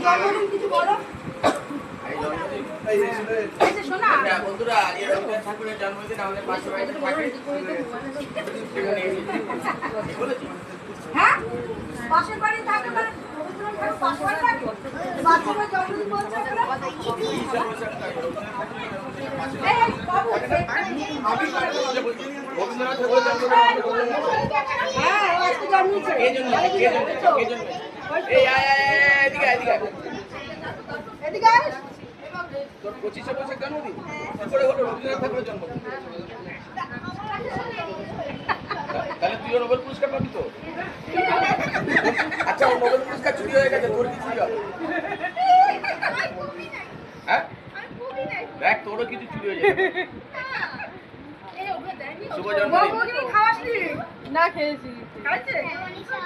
জন্মদিন কিছু বলো। বন্ধুরা রবীন্দ্রনাথ ঠাকুরের জন্মদিন আমাদের পাশের বাড়িতে হ্যাঁ পাশের বাড়ি থাকে মানে রবীন্দ্রনাথ ঠাকুর পাশের বাড়ি থাকে বাচ্চারা জন্মদিন বলছে এই বাবু রবীন্দ্রনাথ ঠাকুরের জন্মদিন হ্যাঁ আজকে জন্মদিন এই জন্য এই এদিকে এদিকে এদিকে আয় তোর 25শে বৈশাখ জন্মদিন কি করে হলো রবীন্দ্রনাথ ঠাকুরের জন্মদিন? তাহলে তুইও নোবেল পুরস্কার পাবি তো? আচ্ছা ও নোবেল পুরস্কার চুরি হয়ে গেছে, তোর কি চুরি হবে? হ্যাঁ দেখ তোরও কিছু চুরি হয়ে যাবে। শুভ জন্মদিন। খাওয়াসনি না খেয়েছি খাইছে